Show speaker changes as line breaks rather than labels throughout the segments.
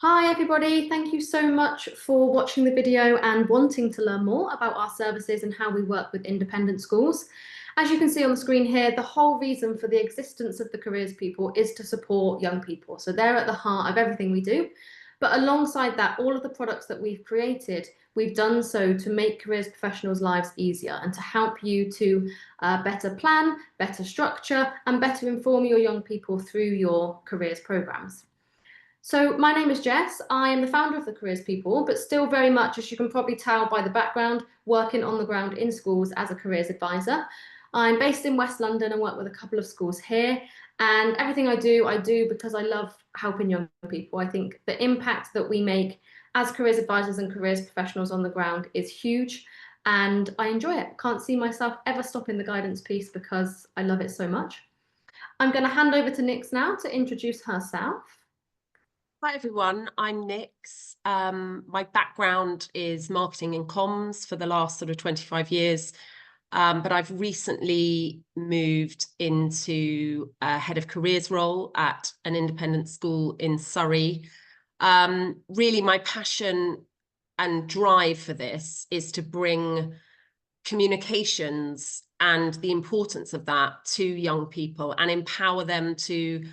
Hi everybody, thank you so much for watching the video and wanting to learn more about our services and how we work with independent schools. As you can see on the screen here, the whole reason for the existence of the Careers People is to support young people. So they're at the heart of everything we do. But alongside that, all of the products that we've created, we've done so to make careers professionals' lives easier and to help you to better plan, better structure, and better inform your young people through your careers programs. So my name is Jess. I am the founder of the Careers People, but still very much, as you can probably tell by the background, working on the ground in schools as a careers advisor. I'm based in West London and work with a couple of schools here. And everything I do because I love helping young people. I think the impact that we make as careers advisors and careers professionals on the ground is huge. And I enjoy it. Can't see myself ever stopping the guidance piece because I love it so much. I'm going to hand over to Nix now to introduce herself.
Hi everyone, I'm Nix. My background is marketing and comms for the last sort of 25 years, but I've recently moved into a head of careers role at an independent school in Surrey. Really my passion and drive for this is to bring communications and the importance of that to young people and empower them to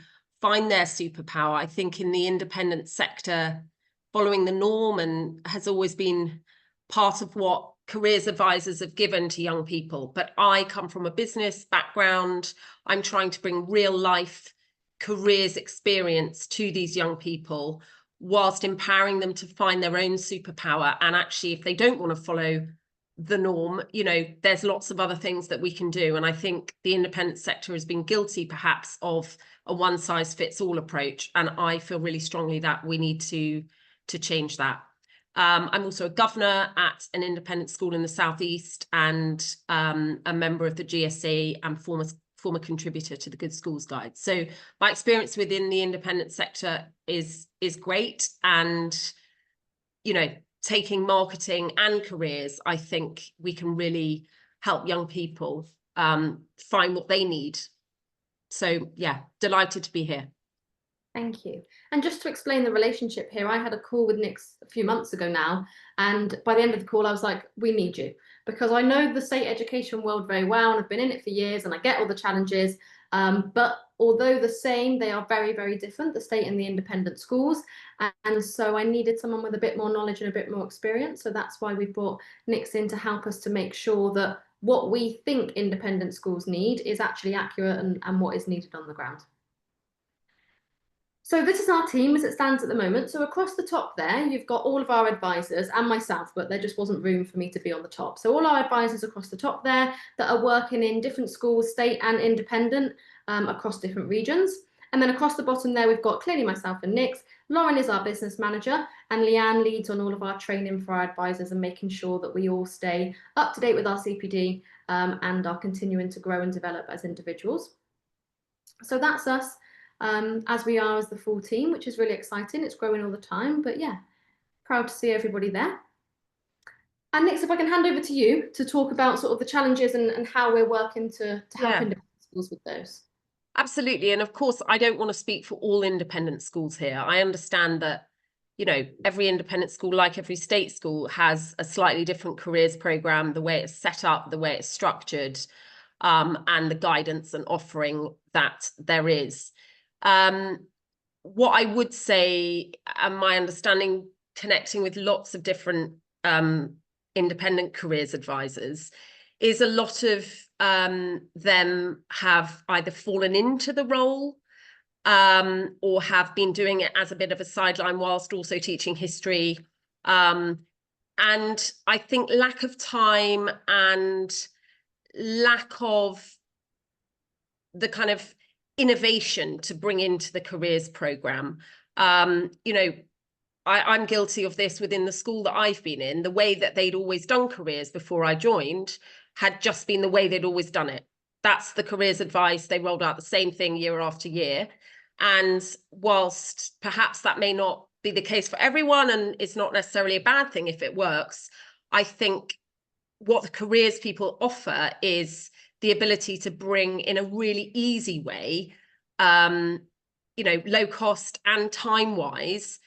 find their superpower. I think in the independent sector, following the norm and has always been part of what careers advisors have given to young people. But I come from a business background. I'm trying to bring real life careers experience to these young people whilst empowering them to find their own superpower. And actually, if they don't want to follow the norm, you know, there's lots of other things that we can do. And I think the independent sector has been guilty perhaps of a one size fits all approach. And I feel really strongly that we need to change that. I'm also a governor at an independent school in the Southeast and a member of the GSE and former contributor to the Good Schools Guide. So my experience within the independent sector is great. And, you know, taking marketing and careers, I think we can really help young people find what they need. So yeah, delighted to be here.
Thank you. And just to explain the relationship here, I had a call with Nix a few months ago now. And by the end of the call, I was like, we need you. Because I know the state education world very well and I've been in it for years and I get all the challenges. But although the same, they are very, very different, the state and the independent schools. And so I needed someone with a bit more knowledge and a bit more experience. So that's why we brought Nix in to help us to make sure that what we think independent schools need is actually accurate and what is needed on the ground. So this is our team as it stands at the moment. So across the top there, you've got all of our advisors and myself, but there just wasn't room for me to be on the top. So all our advisors across the top there that are working in different schools, state and independent, across different regions. And then across the bottom there, we've got clearly myself and Nix. Lauren is our business manager and Leanne leads on all of our training for our advisors and making sure that we all stay up to date with our CPD and are continuing to grow and develop as individuals. So that's us. As we are as the full team, which is really exciting. It's growing all the time, but yeah, proud to see everybody there. And Nix, if I can hand over to you to talk about sort of the challenges and how we're working to help independent schools with those.
Absolutely. And of course, I don't want to speak for all independent schools here. I understand that, you know, every independent school, like every state school, has a slightly different careers program, the way it's set up, the way it's structured, and the guidance and offering that there is. What I would say, and my understanding, connecting with lots of different independent careers advisors, is a lot of them have either fallen into the role or have been doing it as a bit of a sideline whilst also teaching history. And I think lack of time and lack of the kind of innovation to bring into the careers program. You know, I'm guilty of this within the school that I've been in. The way that they'd always done careers before I joined had just been the way they'd always done it. That's the careers advice. They rolled out the same thing year after year. And whilst perhaps that may not be the case for everyone, and it's not necessarily a bad thing if it works, I think what the careers people offer is the ability to bring in a really easy way, you know, low cost and time wise,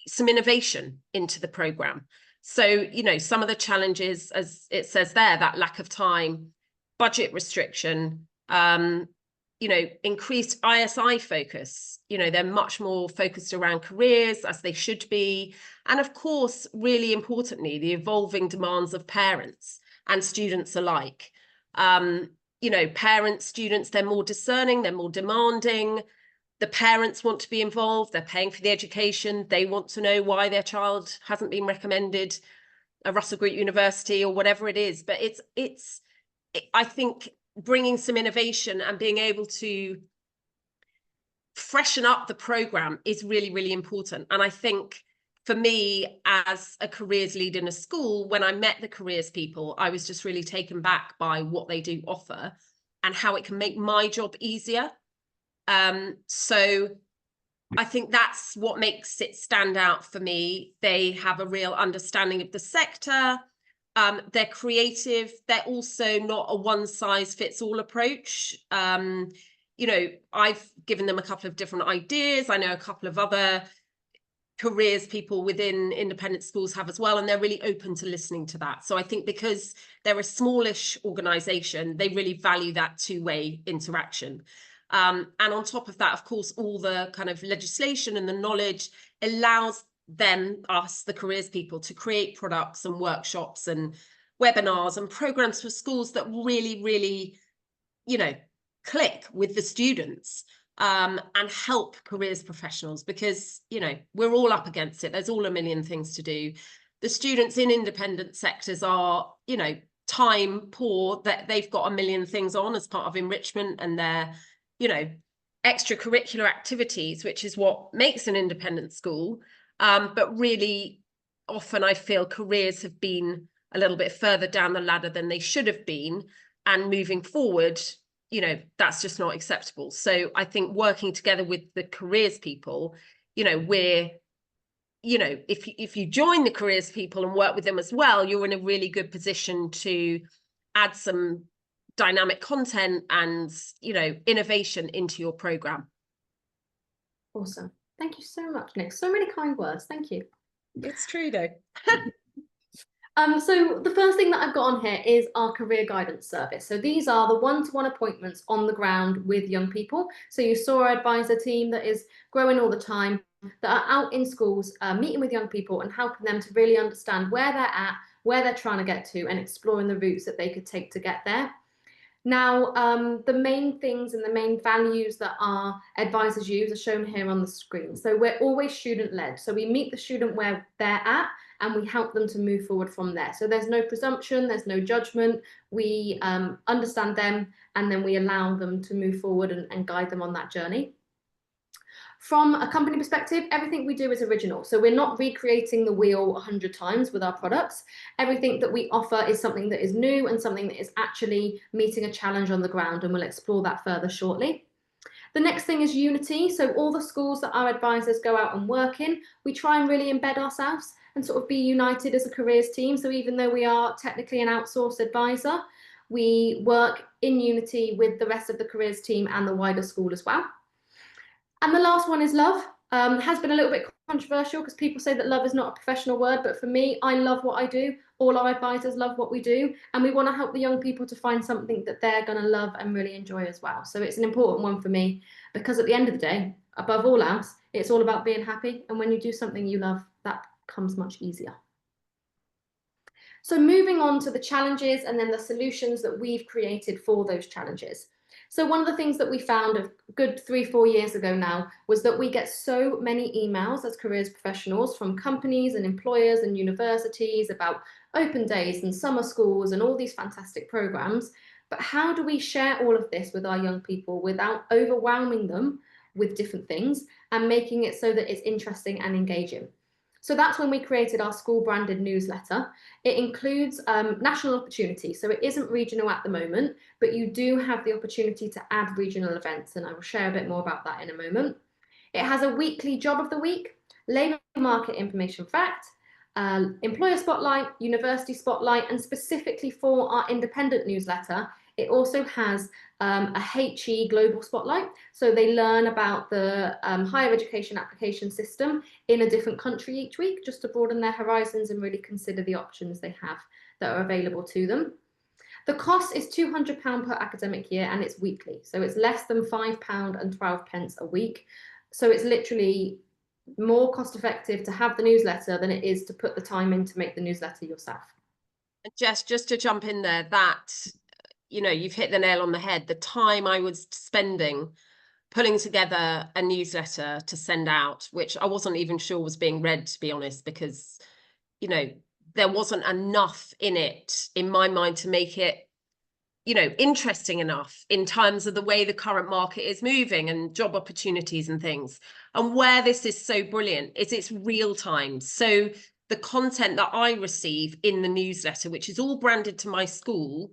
some innovation into the programme. So, you know, some of the challenges, as it says there, that lack of time, budget restriction, you know, increased ISI focus. You know, they're much more focused around careers, as they should be. And of course, really importantly, the evolving demands of parents and students alike. You know, parents, students, they're more discerning, they're more demanding. The parents want to be involved, they're paying for the education, they want to know why their child hasn't been recommended a Russell Group University or whatever it is. But I think bringing some innovation and being able to freshen up the programme is really, really important. And I think for me, as a careers lead in a school, when I met the careers people, I was just really taken back by what they do offer and how it can make my job easier. So I think that's what makes it stand out for me. They have a real understanding of the sector. They're creative. They're also not a one-size-fits-all approach. You know, I've given them a couple of different ideas. I know a couple of other careers people within independent schools have as well, and they're really open to listening to that. So I think because they're a smallish organisation, they really value that two-way interaction. And on top of that, of course, all the kind of legislation and the knowledge allows them, us, the careers people, to create products and workshops and webinars and programs for schools that really, really, you know, click with the students, and help careers professionals, because, you know, we're all up against it. There's all a million things to do. The students in independent sectors are, you know, time poor, that they've got a million things on as part of enrichment and their, you know, extracurricular activities, which is what makes an independent school. But really often I feel careers have been a little bit further down the ladder than they should have been. And moving forward, you know, that's just not acceptable. So I think working together with the careers people, you know, you know, if you join the careers people and work with them as well, you're in a really good position to add some dynamic content and, you know, innovation into your program.
Awesome. Thank you so much, Nick. So many kind words. Thank you.
It's true though.
So the first thing that I've got on here is our career guidance service. So these are the one-to-one appointments on the ground with young people. So you saw our advisor team that is growing all the time, that are out in schools, meeting with young people and helping them to really understand where they're at, where they're trying to get to, and exploring the routes that they could take to get there. Now, the main things and the main values that our advisors use are shown here on the screen. So we're always student-led. So we meet the student where they're at and we help them to move forward from there. So there's no presumption, there's no judgment. We understand them and then we allow them to move forward and guide them on that journey. From a company perspective, everything we do is original. So we're not recreating the wheel 100 times with our products. Everything that we offer is something that is new and something that is actually meeting a challenge on the ground, and we'll explore that further shortly. The next thing is unity. So all the schools that our advisors go out and work in, we try and really embed ourselves and sort of be united as a careers team. So even though we are technically an outsourced advisor, we work in unity with the rest of the careers team and the wider school as well. And the last one is love. Has been a little bit controversial because people say that love is not a professional word, but for me, I love what I do. All our advisors love what we do, and we want to help the young people to find something that they're going to love and really enjoy as well. So it's an important one for me, because at the end of the day, above all else, it's all about being happy. And when you do something you love, that comes much easier. So moving on to the challenges and then the solutions that we've created for those challenges. So one of the things that we found a good 3-4 years ago now was that we get so many emails as careers professionals from companies and employers and universities about open days and summer schools and all these fantastic programs. But how do we share all of this with our young people without overwhelming them with different things and making it so that it's interesting and engaging? So that's when we created our school branded newsletter. It includes national opportunity. So it isn't regional at the moment, but you do have the opportunity to add regional events. And I will share a bit more about that in a moment. It has a weekly job of the week, labour market information fact, employer spotlight, university spotlight, and specifically for our independent newsletter, it also has a HE Global Spotlight. So they learn about the higher education application system in a different country each week, just to broaden their horizons and really consider the options they have that are available to them. The cost is £200 per academic year, and it's weekly. So it's less than £5.12 a week. So it's literally more cost effective to have the newsletter than it is to put the time in to make the newsletter yourself.
Jess, just to jump in there, that, you know, you've hit the nail on the head. The time I was spending pulling together a newsletter to send out, which I wasn't even sure was being read, to be honest, because, you know, there wasn't enough in it, in my mind, to make it, you know, interesting enough in terms of the way the current market is moving and job opportunities and things. And where this is so brilliant is it's real time. So the content that I receive in the newsletter, which is all branded to my school,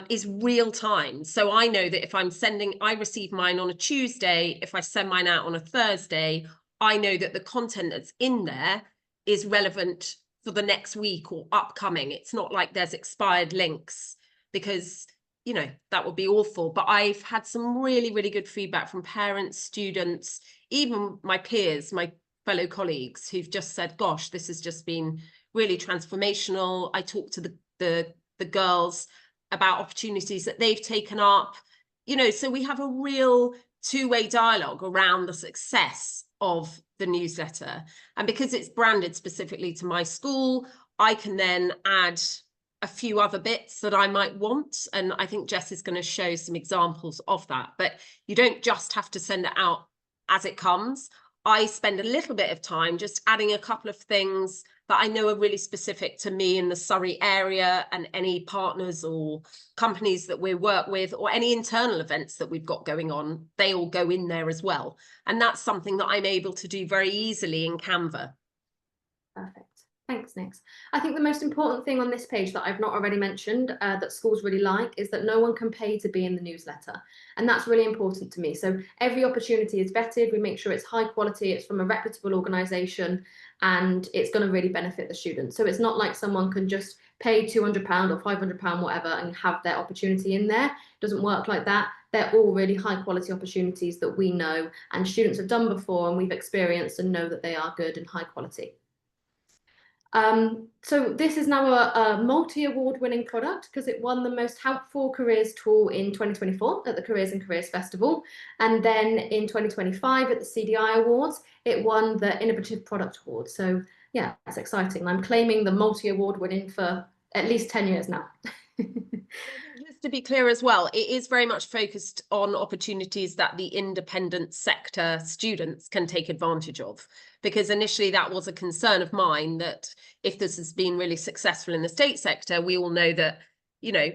is real time. So I know that if I receive mine on a Tuesday, if I send mine out on a Thursday, I know that the content that's in there is relevant for the next week or upcoming. It's not like there's expired links, because, you know, that would be awful. But I've had some really, really good feedback from parents, students, even my peers, my fellow colleagues, who've just said, gosh, this has just been really transformational. I talked to the girls about opportunities that they've taken up, you know, so we have a real two-way dialogue around the success of the newsletter. And because it's branded specifically to my school, I can then add a few other bits that I might want. And I think Jess is going to show some examples of that. But you don't just have to send it out as it comes. I spend a little bit of time just adding a couple of things that I know are really specific to me in the Surrey area, and any partners or companies that we work with, or any internal events that we've got going on, they all go in there as well. And that's something that I'm able to do very easily in Canva.
Perfect. Thanks, Nix. I think the most important thing on this page that I've not already mentioned that schools really like is that no one can pay to be in the newsletter. And that's really important to me. So every opportunity is vetted. We make sure it's high quality, it's from a reputable organisation, and it's going to really benefit the students. So it's not like someone can just pay £200 or £500, whatever, and have their opportunity in there. It doesn't work like that. They're all really high quality opportunities that we know and students have done before, and we've experienced and know that they are good and high quality. So this is now a multi-award winning product because it won the Most Helpful Careers Tool in 2024 at the Careers and Careers Festival. And then in 2025 at the CDI Awards, it won the Innovative Product Award. So yeah, that's exciting. I'm claiming the multi-award winning for at least 10 years now.
Just to be clear as well, it is very much focused on opportunities that the independent sector students can take advantage of, because initially that was a concern of mine, that if this has been really successful in the state sector, we all know that, you know,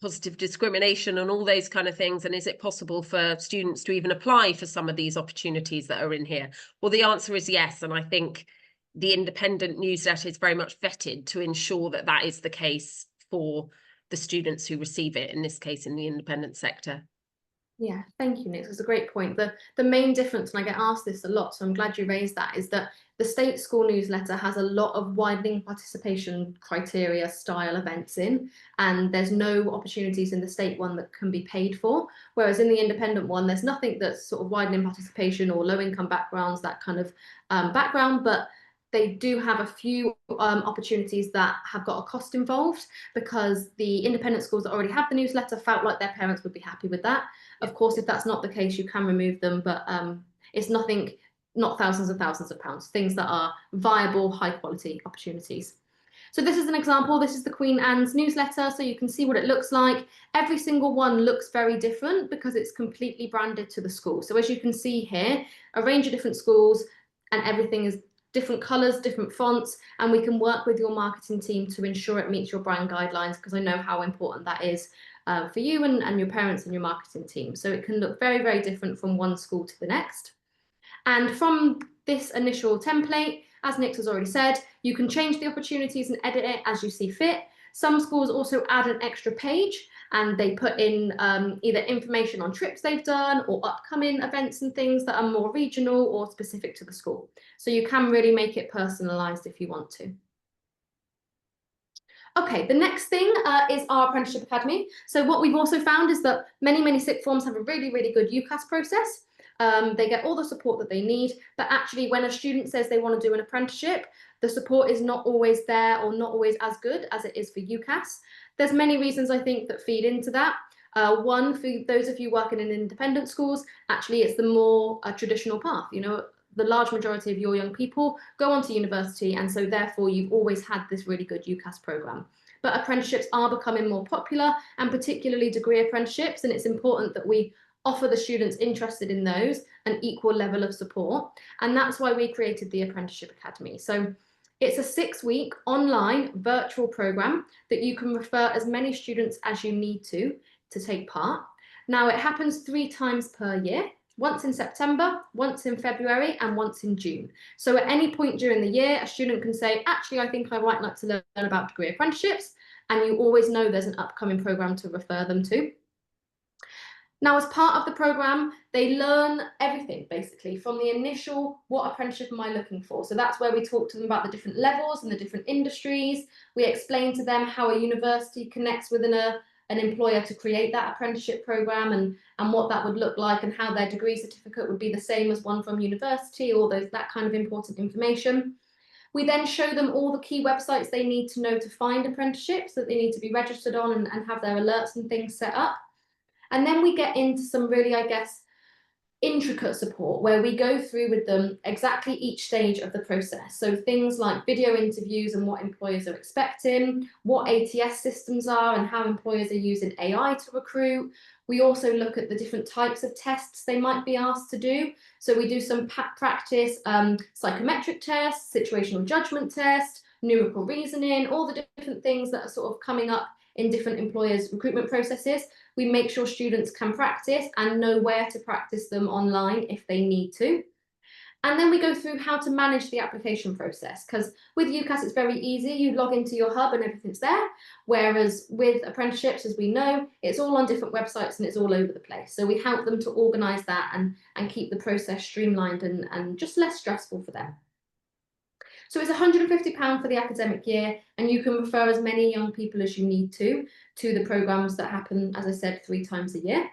positive discrimination and all those kind of things, and is it possible for students to even apply for some of these opportunities that are in here? Well, the answer is yes, and I think the independent newsletter is very much vetted to ensure that that is the case for the students who receive it, in this case in the independent sector.
Yeah, thank you, Nick. That's a great point. The main difference, and I get asked this a lot, so I'm glad you raised that, is that the state school newsletter has a lot of widening participation criteria style events in, and there's no opportunities in the state one that can be paid for, whereas in the independent one, there's nothing that's sort of widening participation or low income backgrounds, that kind of background, but they do have a few opportunities that have got a cost involved, because the independent schools that already have the newsletter felt like their parents would be happy with that. Of course, if that's not the case, you can remove them, but it's nothing, not thousands and thousands of pounds, things that are viable, high quality opportunities. So this is an example. This is the Queen Anne's newsletter, so you can see what it looks like. Every single one looks very different because it's completely branded to the school. So as you can see here, a range of different schools, and everything is different colors, different fonts, and we can work with your marketing team to ensure it meets your brand guidelines, because I know how important that is for you and your parents and your marketing team. So it can look very, very different from one school to the next. And from this initial template, as Nick has already said, you can change the opportunities and edit it as you see fit. Some schools also add an extra page, and they put in either information on trips they've done or upcoming events and things that are more regional or specific to the school. So you can really make it personalised if you want to. Okay, the next thing is our Apprenticeship Academy. So what we've also found is that many sixth forms have a really good UCAS process. They get all the support that they need, but actually when a student says they want to do an apprenticeship, the support is not always there or not always as good as it is for UCAS. There's many reasons I think that feed into that. One, for those of you working in independent schools, actually it's the more traditional path. You know, the large majority of your young people go on to university, and so therefore you've always had this really good UCAS program. But apprenticeships are becoming more popular, and particularly degree apprenticeships, and it's important that we offer the students interested in those an equal level of support. And that's why we created the Apprenticeship Academy. So it's a 6-week online virtual program that you can refer as many students as you need to take part. Now it happens 3 times per year, once in September, once in February, and once in June. So at any point during the year, a student can say, actually, I think I might like to learn about degree apprenticeships, and you always know there's an upcoming program to refer them to. Now, as part of the program, they learn everything, basically, from the initial, what apprenticeship am I looking for? So that's where we talk to them about the different levels and the different industries. We explain to them how a university connects within an employer to create that apprenticeship program, and what that would look like, and how their degree certificate would be the same as one from university, all that kind of important information. We then show them all the key websites they need to know to find apprenticeships that they need to be registered on, and have their alerts and things set up. And then we get into some really, I guess, intricate support where we go through with them exactly each stage of the process. So things like video interviews and what employers are expecting, what ATS systems are and how employers are using AI to recruit. We also look at the different types of tests they might be asked to do. So we do some practice psychometric tests, situational judgment test, numerical reasoning, all the different things that are sort of coming up in different employers' recruitment processes. We make sure students can practice and know where to practice them online if they need to. And then we go through how to manage the application process, because with UCAS it's very easy. You log into your hub and everything's there, whereas with apprenticeships, as we know, it's all on different websites and it's all over the place. So we help them to organise that and keep the process streamlined and just less stressful for them. So it's £150 for the academic year, and you can refer as many young people as you need to the programmes that happen, as I said, 3 times a year.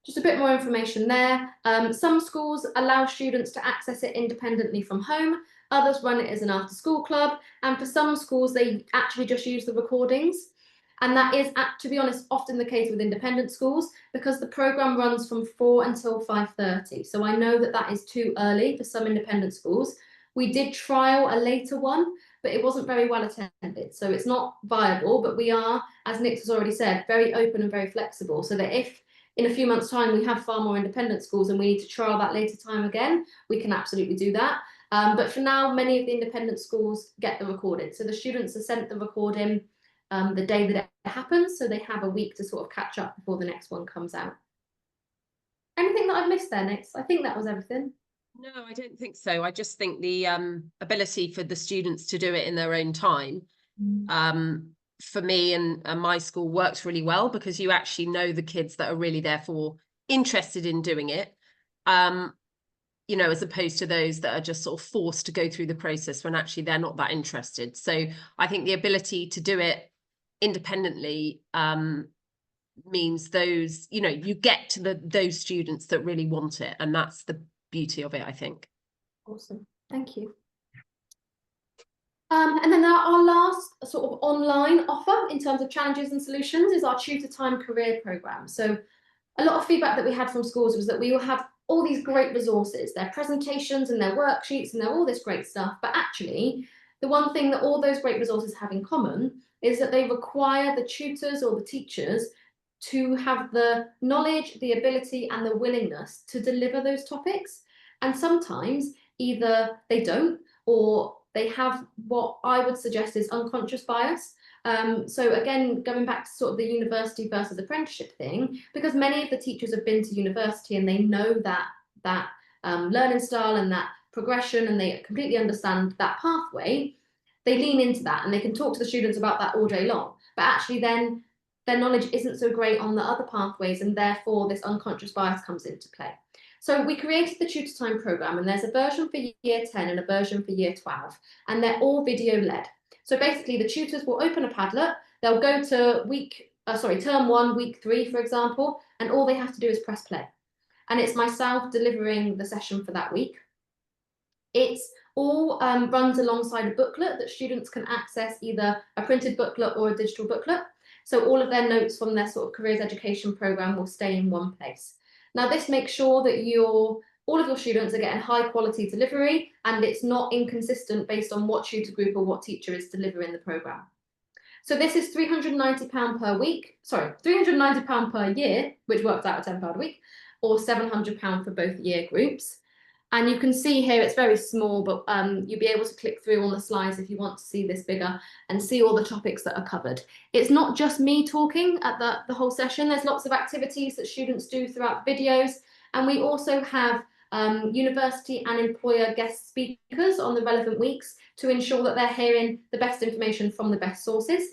Just a bit more information there. Some schools allow students to access it independently from home. Others run it as an after-school club. And for some schools, they actually just use the recordings. And that is, to be honest, often the case with independent schools, because the programme runs from 4 until 5:30. So I know that that is too early for some independent schools. We did trial a later one, but it wasn't very well attended. So it's not viable, but we are, as Nick has already said, very open and very flexible, so that if in a few months' time we have far more independent schools and we need to trial that later time again, we can absolutely do that. But for now, many of the independent schools get the recording. So the students are sent the recording the day that it happens, so they have a week to sort of catch up before the next one comes out. Anything that I've missed there, Nick? I think that was everything.
No, I don't think so. I just think the ability for the students to do it in their own time, for me and my school, works really well, because you actually know the kids that are really therefore interested in doing it, you know, as opposed to those that are just sort of forced to go through the process when actually they're not that interested. So I think the ability to do it independently means those, you know, you get to those students that really want it, and that's the beauty of it, I think.
Awesome, thank you. And then our last sort of online offer in terms of challenges and solutions is our Tutor Time career programme. So a lot of feedback that we had from schools was that we will have all these great resources, their presentations and their worksheets and all this great stuff, but actually the one thing that all those great resources have in common is that they require the tutors or the teachers to have the knowledge, the ability and the willingness to deliver those topics. And sometimes either they don't, or they have what I would suggest is unconscious bias. So again, going back to sort of the university versus apprenticeship thing, because many of the teachers have been to university and they know that learning style and that progression, and they completely understand that pathway, they lean into that and they can talk to the students about that all day long. But actually then their knowledge isn't so great on the other pathways, and therefore this unconscious bias comes into play. So we created the Tutor Time programme, and there's a version for year 10 and a version for year 12, and they're all video led. So basically the tutors will open a Padlet, they'll go to term 1, week 3, for example, and all they have to do is press play. And it's myself delivering the session for that week. It's all runs alongside a booklet that students can access, either a printed booklet or a digital booklet. So all of their notes from their sort of careers education program will stay in one place. Now this makes sure that all of your students are getting high quality delivery, and it's not inconsistent based on what tutor group or what teacher is delivering the program. So this is £390 per week, sorry, £390 per year, which works out at £10 a week, or £700 for both year groups. And you can see here it's very small, but you'll be able to click through on the slides if you want to see this bigger and see all the topics that are covered. It's not just me talking at the whole session. There's lots of activities that students do throughout the videos. And we also have university and employer guest speakers on the relevant weeks to ensure that they're hearing the best information from the best sources.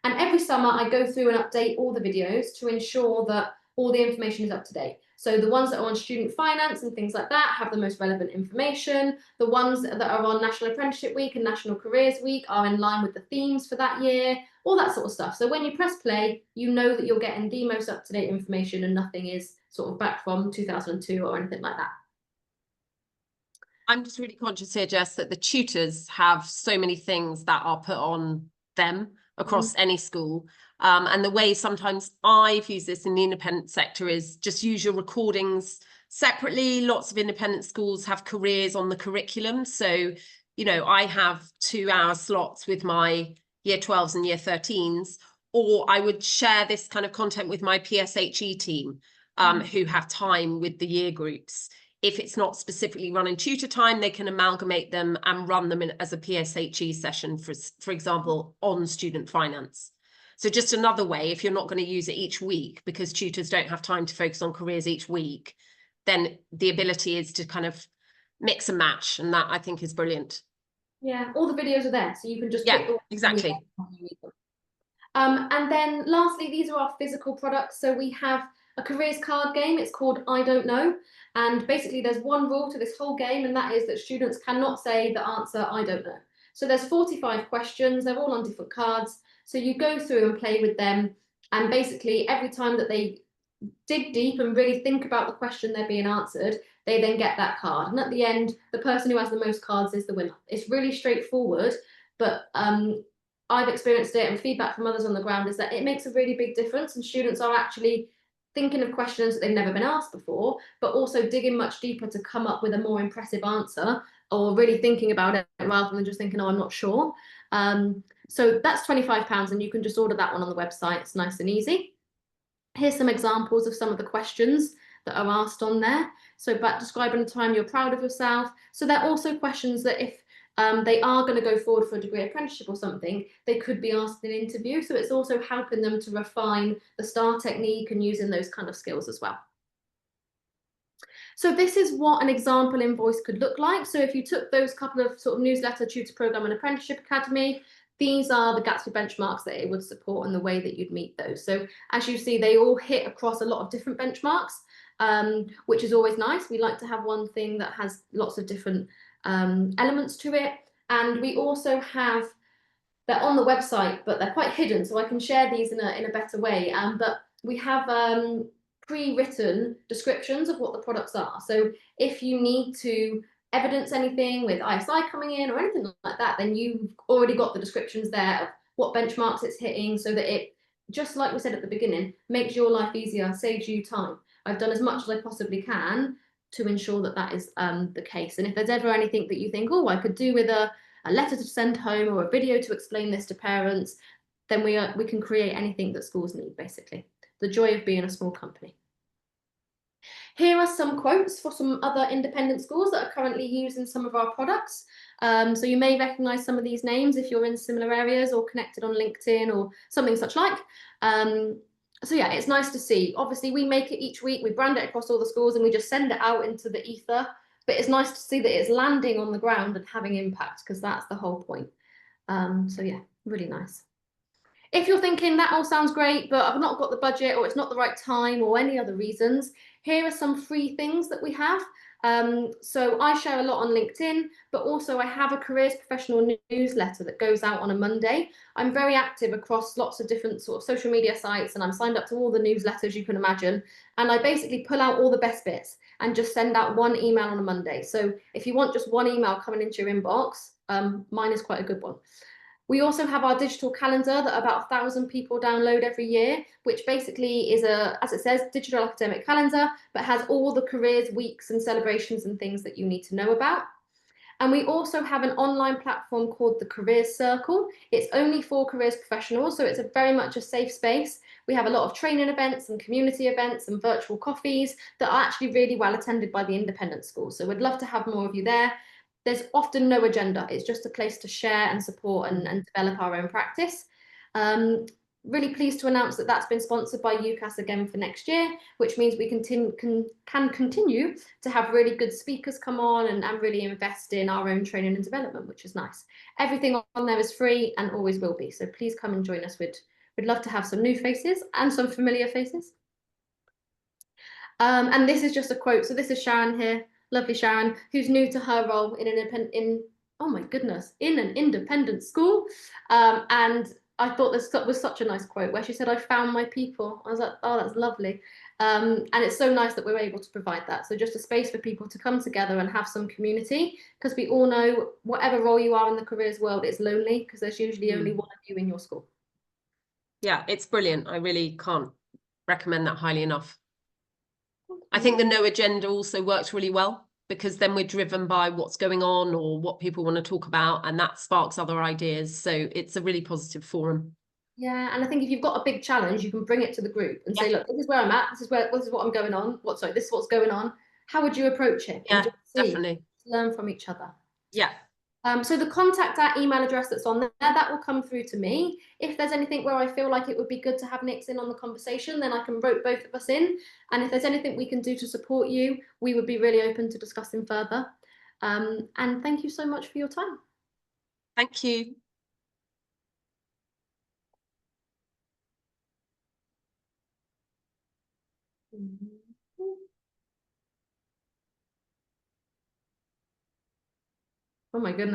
And every summer I go through and update all the videos to ensure that all the information is up to date. So the ones that are on student finance and things like that have the most relevant information. The ones that are on National Apprenticeship Week and National Careers Week are in line with the themes for that year, all that sort of stuff. So when you press play, you know that you're getting the most up-to-date information and nothing is sort of back from 2002 or anything like that.
I'm just really conscious here, Jess, that the tutors have so many things that are put on them across any school. And the way sometimes I've used this in the independent sector is just use your recordings separately. Lots of independent schools have careers on the curriculum. So, you know, I have 2-hour slots with my year 12s and year 13s, or I would share this kind of content with my PSHE team who have time with the year groups. If it's not specifically running tutor time, they can amalgamate them and run them as a PSHE session, for example, on student finance. So just another way, if you're not going to use it each week because tutors don't have time to focus on careers each week, then the ability is to kind of mix and match. And that I think is brilliant.
Yeah, all the videos are there, so you can just
click exactly.
And then lastly, these are our physical products. So we have a careers card game. It's called I Don't Know. And basically there's one rule to this whole game, and that is that students cannot say the answer I don't know. So there's 45 questions. They're all on different cards. So you go through and play with them. And basically every time that they dig deep and really think about the question they're being answered, they then get that card. And at the end, the person who has the most cards is the winner. It's really straightforward, but I've experienced it, and feedback from others on the ground is that it makes a really big difference, and students are actually thinking of questions that they've never been asked before, but also digging much deeper to come up with a more impressive answer, or really thinking about it rather than just thinking, oh, I'm not sure. So that's £25, and you can just order that one on the website. It's nice and easy. Here's some examples of some of the questions that are asked on there. So about describing a time you're proud of yourself. So they're also questions that if they are going to go forward for a degree apprenticeship or something, they could be asked in an interview. So it's also helping them to refine the STAR technique and using those kind of skills as well. So this is what an example invoice could look like. So if you took those couple of sort of newsletter, tutor program and apprenticeship academy, these are the Gatsby benchmarks that it would support and the way that you'd meet those. So as you see, they all hit across a lot of different benchmarks, which is always nice. We like to have one thing that has lots of different elements to it. And we also have, they're on the website, but they're quite hidden, so I can share these in a better way. But we have pre-written descriptions of what the products are. So if you need to evidence anything with ISI coming in or anything like that, then you've already got the descriptions there of what benchmarks it's hitting, so that it, just like we said at the beginning, makes your life easier, saves you time. I've done as much as I possibly can to ensure that that is the case. And if there's ever anything that you think, oh, I could do with a letter to send home or a video to explain this to parents, then we can create anything that schools need, basically. The joy of being a small company. Here are some quotes for some other independent schools that are currently using some of our products. So you may recognise some of these names if you're in similar areas or connected on LinkedIn or something such like. So yeah, it's nice to see. Obviously, we make it each week, we brand it across all the schools, and we just send it out into the ether. But it's nice to see that it's landing on the ground and having impact, because that's the whole point. So yeah, really nice. If you're thinking that all sounds great, but I've not got the budget, or it's not the right time, or any other reasons, here are some free things that we have. So I share a lot on LinkedIn, but also I have a careers professional newsletter that goes out on a Monday. I'm very active across lots of different sort of social media sites, and I'm signed up to all the newsletters you can imagine. And I basically pull out all the best bits and just send out one email on a Monday. So if you want just one email coming into your inbox, mine is quite a good one. We also have our digital calendar that about 1,000 people download every year, which basically is a, as it says, digital academic calendar, but has all the careers, weeks and celebrations and things that you need to know about. And we also have an online platform called the Careers Circle. It's only for careers professionals, so it's a very much a safe space. We have a lot of training events and community events and virtual coffees that are actually really well attended by the independent schools. So we'd love to have more of you there. There's often no agenda. It's just a place to share and support and develop our own practice. Really pleased to announce that that's been sponsored by UCAS again for next year, which means we can continue to have really good speakers come on and really invest in our own training and development, which is nice. Everything on there is free and always will be. So please come and join us. We'd love to have some new faces and some familiar faces. And this is just a quote. So this is Sharon here, lovely Sharon, who's new to her role in oh my goodness, in an independent school. And I thought this was such a nice quote where she said, "I found my people." I was like, oh, that's lovely. And it's so nice that we're able to provide that. So just a space for people to come together and have some community, because we all know whatever role you are in the careers world, it's lonely because there's usually only one of you in your school.
Yeah, it's brilliant. I really can't recommend that highly enough. I think the no agenda also works really well, because then we're driven by what's going on or what people want to talk about, and that sparks other ideas. So it's a really positive forum.
Yeah, and I think if you've got a big challenge, you can bring it to the group and say, look, this is where I'm at, this is what I'm going on. This is what's going on. How would you approach it?
Yeah,
and just
definitely.
Learn from each other.
Yeah.
So the contact email address that's on there, that will come through to me. If there's anything where I feel like it would be good to have Nix in on the conversation, then I can rope both of us in. And if there's anything we can do to support you, we would be really open to discussing further. And thank you so much for your time.
Thank you.
Oh my goodness.